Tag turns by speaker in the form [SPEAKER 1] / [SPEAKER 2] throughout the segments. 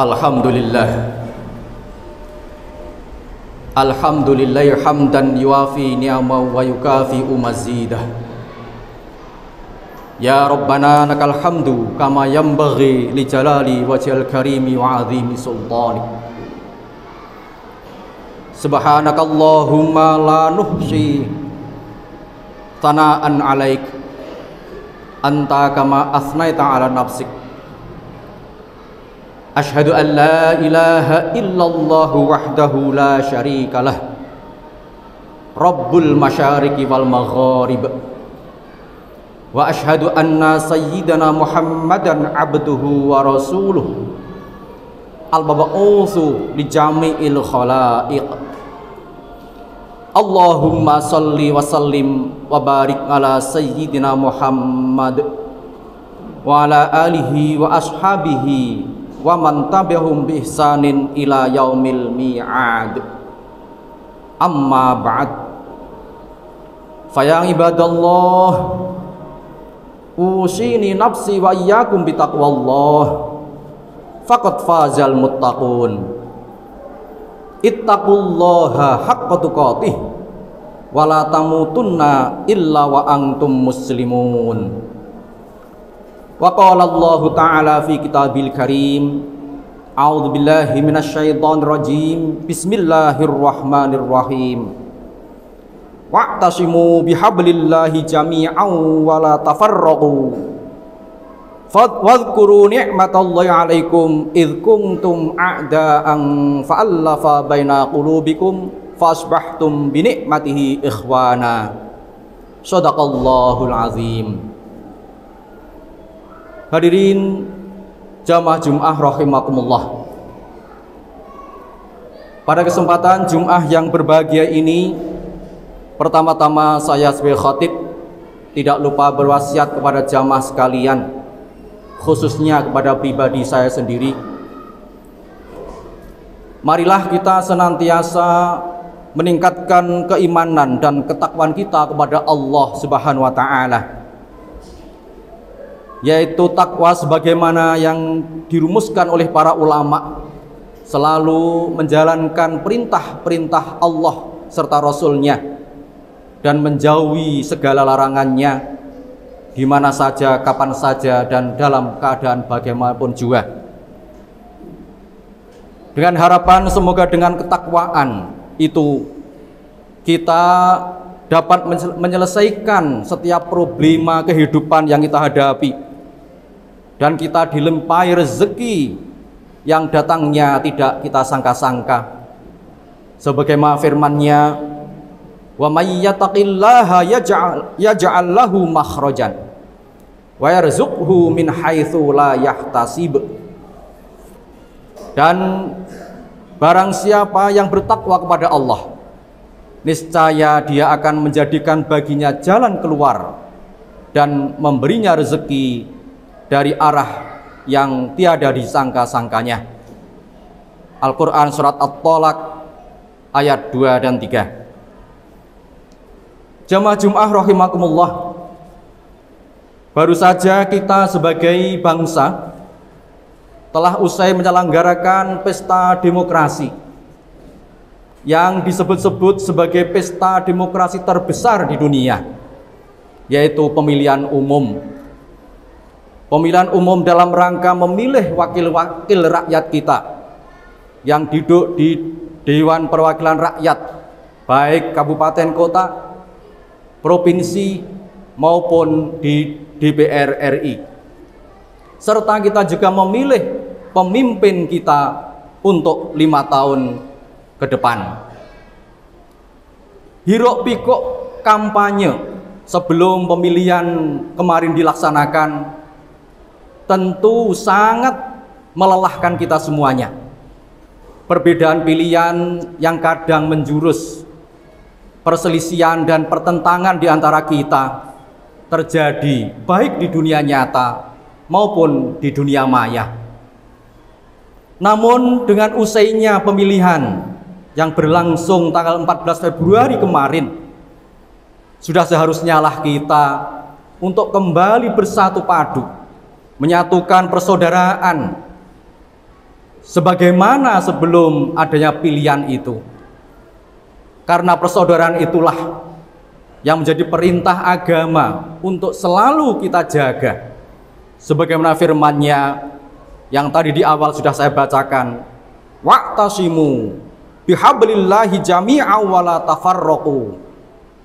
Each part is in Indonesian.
[SPEAKER 1] Alhamdulillah. Alhamdulillah hamdan yuafi ni'amahu wa yukafi'u mazidah. Ya Rabbana lakal hamdu kama yanbaghi li jalali wajhil karimi wa azimi sultani. Subhanakallahumma la nuhsi thana'an 'alaik anta kama asnaita 'ala nafsik. Ashhadu an la ilaha illallah wahdahu la syarikalah Rabbul masyariqi wal magharib. Wa ashhadu anna sayyidana Muhammadan abduhu wa rasuluh al-mab'utsu li jami'il khalaiq. Allahumma salli wa sallim wa barik ala sayyidina Muhammad wa ala alihi wa ashabihi wa man tabi'ahum bi ihsanin ila yaumil mi'ad. Amma ba'd. Fa ya ibadallah, usini nafsi wa iyyakum bi taqwallah. Faqad fazal muttaqun. Ittaqullaha haqqa tuqatih wa la tamutunna illa wa antum muslimun. Wa qala Allah ta'ala fi kitabil karim, a'udzu billahi minasyaitonir rajim, bismillahirrahmanirrahim. Wa'tasimu bihablillahi jami'an wa la tafarraqu. Wadhkuru ni'matallahi 'alaikum idh kuntum a'da'an fa'allafa baina qulubikum fasbahtum bi ni'matihi ikhwana. Shadaqallahul azim. Hadirin jamaah Jum'ah rahimakumullah. Pada kesempatan Jum'ah yang berbahagia ini, pertama-tama saya sebagai khatib tidak lupa berwasiat kepada jamaah sekalian, khususnya kepada pribadi saya sendiri. Marilah kita senantiasa meningkatkan keimanan dan ketakwaan kita kepada Allah Subhanahu wa ta'ala, yaitu takwa sebagaimana yang dirumuskan oleh para ulama, selalu menjalankan perintah-perintah Allah serta Rasulnya dan menjauhi segala larangannya di mana saja, kapan saja, dan dalam keadaan bagaimanapun juga. Dengan harapan semoga dengan ketakwaan itu kita dapat menyelesaikan setiap problema kehidupan yang kita hadapi, dan kita dilimpahi rezeki yang datangnya tidak kita sangka-sangka. Sebagaimana firman-Nya, wa may yattaqillaha yaj'al lahu makhrajan wa yarzuqhu min haitsu la yahtasib. Dan barang siapa yang bertakwa kepada Allah, niscaya Dia akan menjadikan baginya jalan keluar dan memberinya rezeki dari arah yang tiada disangka-sangkanya. Al-Quran surat At-Tolak ayat 2 dan 3. Jamaah Jum'ah rahimakumullah, baru saja kita sebagai bangsa telah usai menyelenggarakan pesta demokrasi yang disebut-sebut sebagai pesta demokrasi terbesar di dunia, yaitu pemilihan umum. Pemilihan umum dalam rangka memilih wakil-wakil rakyat kita yang duduk di Dewan Perwakilan Rakyat, baik kabupaten kota, provinsi maupun di DPR RI. Serta kita juga memilih pemimpin kita untuk 5 tahun ke depan. Hiruk pikuk kampanye sebelum pemilihan kemarin dilaksanakan tentu sangat melelahkan kita semuanya. Perbedaan pilihan yang kadang menjurus, perselisihan dan pertentangan di antara kita terjadi baik di dunia nyata maupun di dunia maya. Namun dengan usainya pemilihan yang berlangsung tanggal 14 Februari kemarin, sudah seharusnya lah kita untuk kembali bersatu padu, menyatukan persaudaraan, sebagaimana sebelum adanya pilihan itu. Karena persaudaraan itulah yang menjadi perintah agama untuk selalu kita jaga. Sebagaimana firman-Nya yang tadi di awal sudah saya bacakan, wa'tasimu bihablillahi jami'an wa la tafarraqu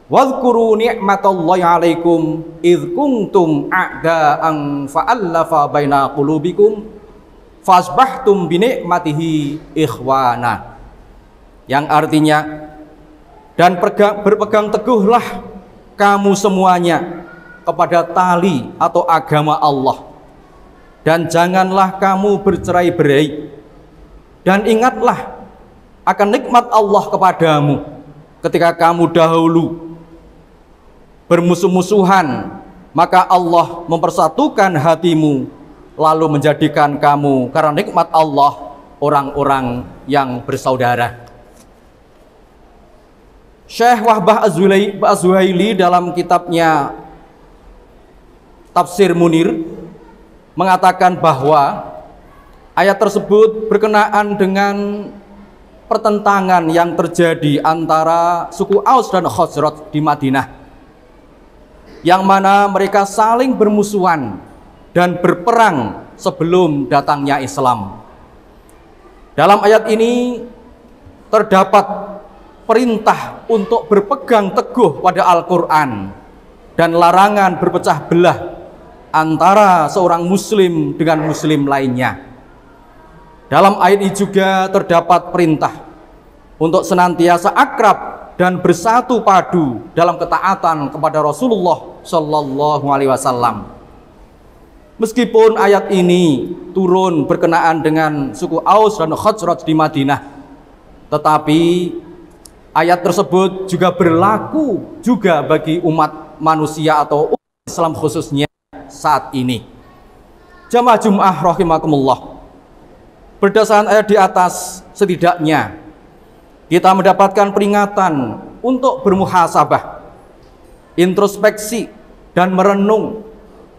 [SPEAKER 1] wadhkuru ni'matallahi 'alaikum idz kuntum a'da'an fa'allafa baina qulubikum fasbahtum bi ni'matihi ikhwana, yang artinya, dan berpegang teguhlah kamu semuanya kepada tali atau agama Allah, dan janganlah kamu bercerai-berai, dan ingatlah akan nikmat Allah kepadamu ketika kamu dahulu bermusuh-musuhan, maka Allah mempersatukan hatimu lalu menjadikan kamu karena nikmat Allah orang-orang yang bersaudara. Syekh Wahbah Az-Zuhaili dalam kitabnya Tafsir Munir mengatakan bahwa ayat tersebut berkenaan dengan pertentangan yang terjadi antara suku Aus dan Khazraj di Madinah, yang mana mereka saling bermusuhan dan berperang sebelum datangnya Islam. Dalam ayat ini terdapat perintah untuk berpegang teguh pada Al-Quran dan larangan berpecah belah antara seorang muslim dengan muslim lainnya. Dalam ayat ini juga terdapat perintah untuk senantiasa akrab dan bersatu padu dalam ketaatan kepada Rasulullah Shallallahu Alaihi Wasallam. Meskipun ayat ini turun berkenaan dengan suku Aus dan Khazraj di Madinah, tetapi ayat tersebut juga berlaku juga bagi umat manusia atau umat Islam khususnya saat ini. Jamaah Jum'ah rahimakumullah, berdasarkan ayat di atas, setidaknya kita mendapatkan peringatan untuk bermuhasabah, introspeksi, dan merenung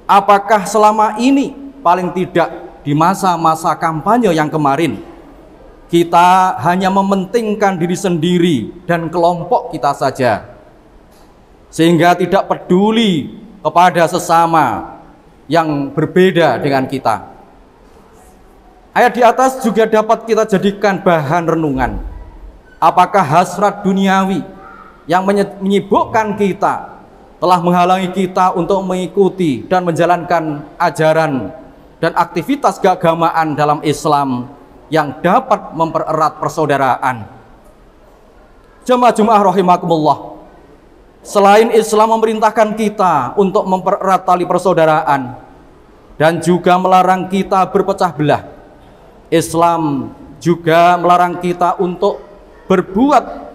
[SPEAKER 1] apakah selama ini, paling tidak di masa-masa kampanye yang kemarin, kita hanya mementingkan diri sendiri dan kelompok kita saja, sehingga tidak peduli kepada sesama yang berbeda dengan kita. Ayat di atas juga dapat kita jadikan bahan renungan. Apakah hasrat duniawi yang menyibukkan kita telah menghalangi kita untuk mengikuti dan menjalankan ajaran dan aktivitas keagamaan dalam Islam yang dapat mempererat persaudaraan? Jamaah Jum'ah rahimakumullah, selain Islam memerintahkan kita untuk mempererat tali persaudaraan dan juga melarang kita berpecah belah, Islam juga melarang kita untuk berbuat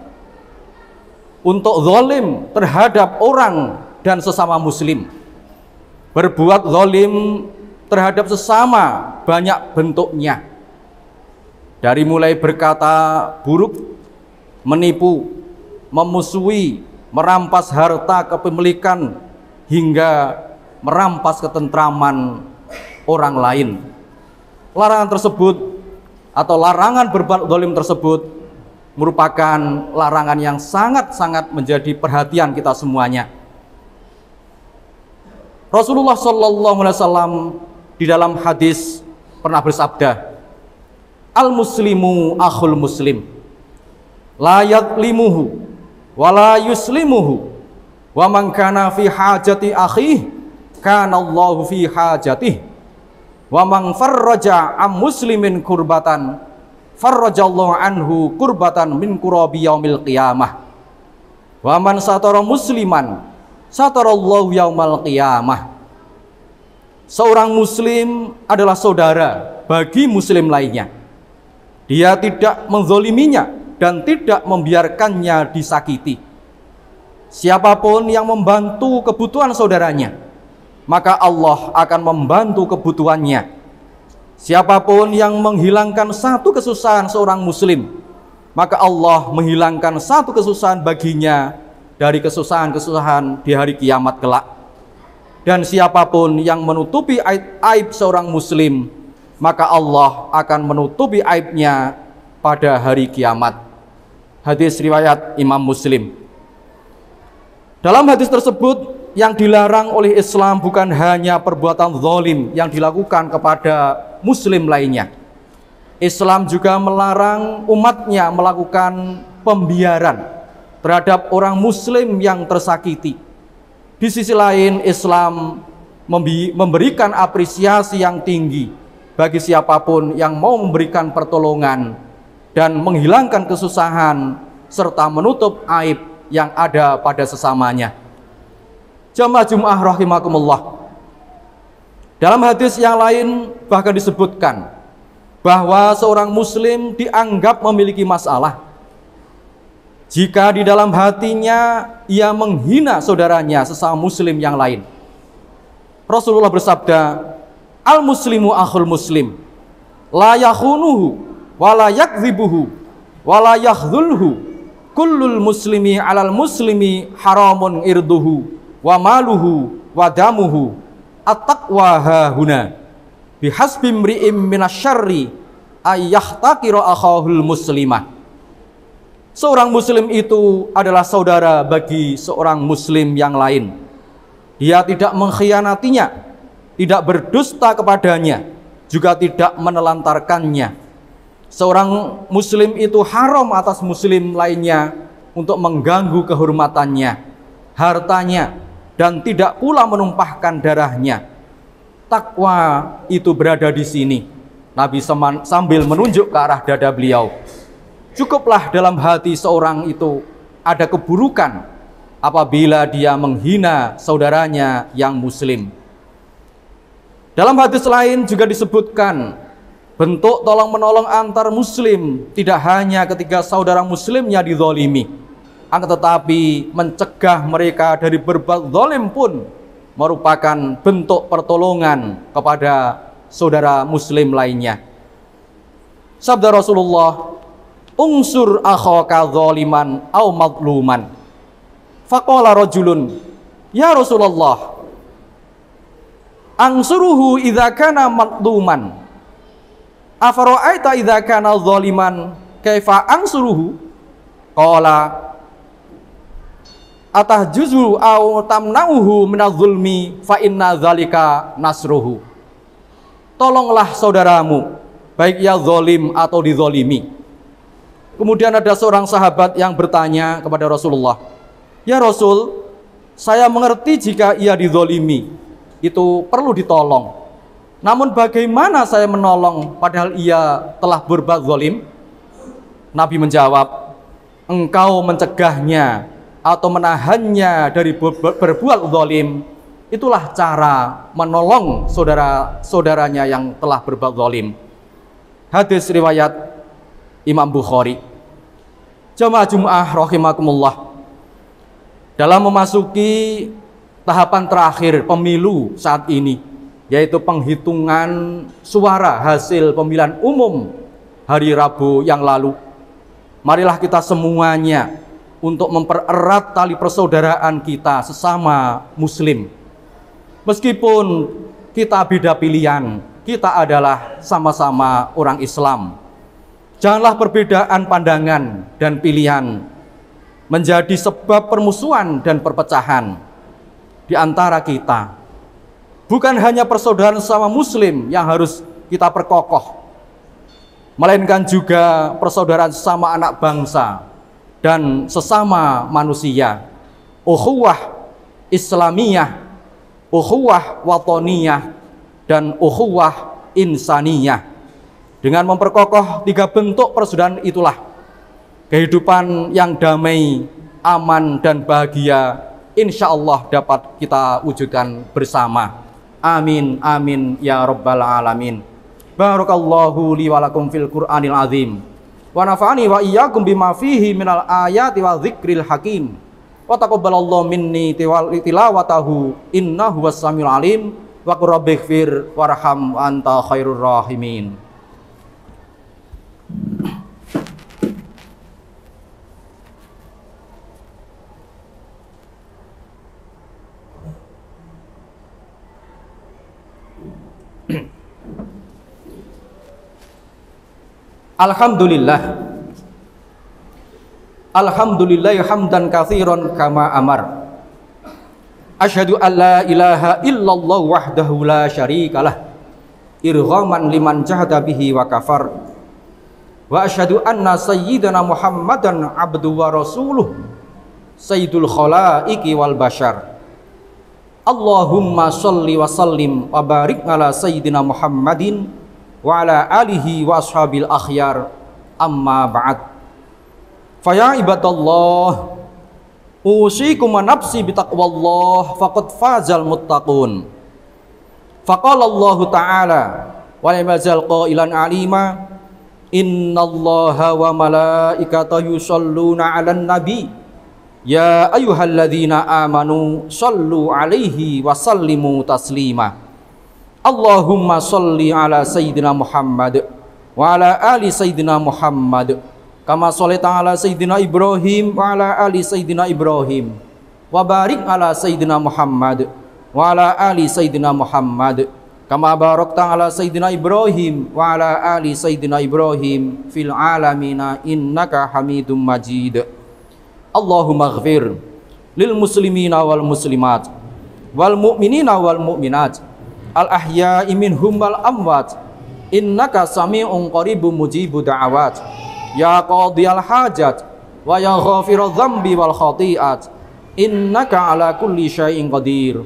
[SPEAKER 1] untuk zalim terhadap orang dan sesama muslim. Berbuat zalim terhadap sesama banyak bentuknya, dari mulai berkata buruk, menipu, memusuhi, merampas harta kepemilikan, hingga merampas ketentraman orang lain. Larangan tersebut atau larangan berbuat zalim tersebut merupakan larangan yang sangat-sangat menjadi perhatian kita semuanya. Rasulullah Shallallahu Alaihi Wasallam di dalam hadis pernah bersabda, al-muslimu akhul muslim, la yadlimuhu wa la yuslimuhu, wa man kana fi hajati akhih kana Allahu fi hajatih, wa man farraja am muslimin kurbatan farrajallahu anhu kurbatan min kurabi yaumil qiyamah, wa man satara musliman satarallahu yaumal qiyamah. Seorang muslim adalah saudara bagi muslim lainnya. Dia tidak menzoliminya dan tidak membiarkannya disakiti. Siapapun yang membantu kebutuhan saudaranya, maka Allah akan membantu kebutuhannya. Siapapun yang menghilangkan satu kesusahan seorang muslim, maka Allah menghilangkan satu kesusahan baginya dari kesusahan-kesusahan di hari kiamat kelak. Dan siapapun yang menutupi aib seorang muslim, maka Allah akan menutupi aibnya pada hari kiamat. Hadis riwayat Imam Muslim. Dalam hadis tersebut, yang dilarang oleh Islam bukan hanya perbuatan zalim yang dilakukan kepada muslim lainnya. Islam juga melarang umatnya melakukan pembiaran terhadap orang muslim yang tersakiti. Di sisi lain, Islam memberikan apresiasi yang tinggi bagi siapapun yang mau memberikan pertolongan dan menghilangkan kesusahan serta menutup aib yang ada pada sesamanya. Jamaah Jumat rahimakumullah. Dalam hadis yang lain bahkan disebutkan bahwa seorang muslim dianggap memiliki masalah jika di dalam hatinya ia menghina saudaranya sesama muslim yang lain. Rasulullah bersabda, "Al-muslimu akhul muslim, la yakhunuhu wa la yakdzibuhu wa la yakhdhulhu, kullul muslimi 'alal muslimi haramun irduhu wa maluhu wa damuhu, at-taqwa hahuna, bihasbi mri'im minasyarri ayyahtaqira akhahul muslimah." Seorang muslim itu adalah saudara bagi seorang muslim yang lain. Dia tidak mengkhianatinya, tidak berdusta kepadanya, juga tidak menelantarkannya. Seorang muslim itu haram atas muslim lainnya untuk mengganggu kehormatannya, hartanya, dan tidak pula menumpahkan darahnya. Takwa itu berada di sini. Nabi sambil menunjuk ke arah dada beliau. Cukuplah dalam hati seorang itu ada keburukan apabila dia menghina saudaranya yang muslim. Dalam hadis lain juga disebutkan bentuk tolong-menolong antar muslim tidak hanya ketika saudara muslimnya dizalimi, akan tetapi mencegah mereka dari berbuat zalim pun merupakan bentuk pertolongan kepada saudara muslim lainnya. Sabda Rasulullah, "Unsur akhaka zaliman aw madluman." Faqala rajulun, "Ya Rasulullah, ansuruhu idza kana madluman, afara'aita idza kana zaliman, kaifa ansuruhu?" Qala, "Atahjuzu aw tamna'uhu minadh-dhulmi fa inna dzalika nasruhu." Tolonglah saudaramu, baik ia zalim atau dizalimi. Kemudian ada seorang sahabat yang bertanya kepada Rasulullah, "Ya Rasul, saya mengerti jika ia dizalimi itu perlu ditolong. Namun bagaimana saya menolong padahal ia telah berbuat zalim?" Nabi menjawab, "Engkau mencegahnya atau menahannya dari berbuat zalim, itulah cara menolong saudara-saudaranya yang telah berbuat zalim." Hadis riwayat Imam Bukhari. Jamaah Jumat rahimakumullah. Dalam memasuki tahapan terakhir pemilu saat ini, yaitu penghitungan suara hasil pemilihan umum hari Rabu yang lalu, marilah kita semuanya untuk mempererat tali persaudaraan kita sesama muslim. Meskipun kita beda pilihan, kita adalah sama-sama orang Islam. Janganlah perbedaan pandangan dan pilihan menjadi sebab permusuhan dan perpecahan di antara kita. Bukan hanya persaudaraan sesama muslim yang harus kita perkokoh, melainkan juga persaudaraan sesama anak bangsa dan sesama manusia. Ukhuwah Islamiyah, ukhuwah watoniyah, dan ukhuwah insaniyah. Dengan memperkokoh tiga bentuk persaudaraan itulah kehidupan yang damai, aman, dan bahagia insya Allah dapat kita wujudkan bersama. Amin, amin, ya rabbal alamin. Barakallahu li walakum fil Qur'anil azim, wa nafa'ani wa iyyakum bima fihi minal ayati wa dzikril hakim, wa taqabbalallahu minni tilawatahu innahu was-samiul alim, wa qur rabbighfir warham wa anta khairur rahimin. Alhamdulillah. Alhamdulillah hamdan katsiran kama amar. Asyhadu an la ilaha illallah wahdahu la syarikalah irghaman liman jahada bihi wa kafar. Wa asyhadu anna sayyidana Muhammadan abdu wa rasuluh sayyidul khalaiqi wal bashar. Allahumma sholli wa sallim wa barik ala sayyidina Muhammadin wa ala alihi wa ashabil akhyar. Amma ba'd. Fa ya ibadallah, usikum wa nafsi bitaqwallah faqad fazal muttaqun. Faqala Allah ta'ala wa la yazal qailan alima innallaha wa malaikatahu yusholluna 'alan nabi ya ayyuhalladzina amanu shollu 'alaihi wa sallimu taslima. Allahumma sholli ala sayyidina Muhammad wa ala ali sayyidina Muhammad kama sholaita ala sayyidina Ibrahim wa ala ali sayyidina Ibrahim wa barik ala sayyidina Muhammad wa ala ali sayyidina Muhammad kama barakta ala sayyidina Ibrahim wa ala ali sayyidina Ibrahim fil alamina innaka Hamidum Majid. Allahumma ighfir lil muslimina wal muslimat wal mu'minina wal mu'minat al ahya'i minhum wal amwat innaka sami'un qaribun mujibud da'awat ya qadiyal hajat wa ya ghafiradz dzambi wal khati'at innaka ala kulli syai'in qadir.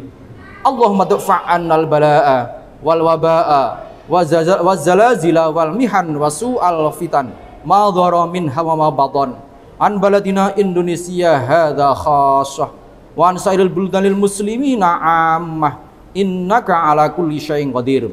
[SPEAKER 1] Allahumma dafa'annal balaa'a wal wabaa'a waz zalazila wal mihan wa su'al fitan ma dhara minha wa ma batan an baladina Indonesia hadza khassah wa an sairil buldanil muslimina ammah innaka ala kulli syai'in qadir.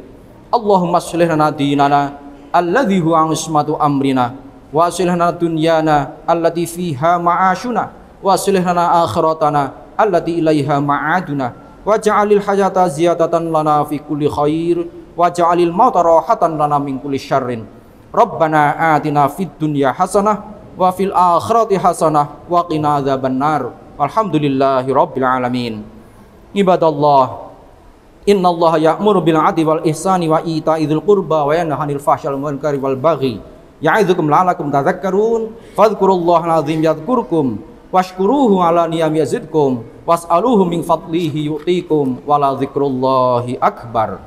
[SPEAKER 1] Allahumma shlih lana dinana alladzi huwa ismatu amrina wa aslih lana dunyana allati fiha ma'ashuna wa aslih lana akhiratana allati ilaiha ma'aduna waj'alil hayata ziyadatan lana fi kulli khair waj'alil mauta rahatan lana min kulli syarrin. Rabbana atina fid dunya hasanah wa fil akhirati hasanah wa qina adzabannar. Alhamdulillahi rabbil alamin. Ibadallah, innallaha ya'muru bil 'adli wal ihsani wa ita'i dzil qurba wa yanha 'anil fahsya'i wal munkari wal baghi ya'idzukum la'allakum tadhakkarun. Fadhkurullahal 'azim yadhkurkum washkuruhu 'ala ni'ami yazidkum was'aluhu min fadlihi yu'tikum wa la dzikrullahi akbar.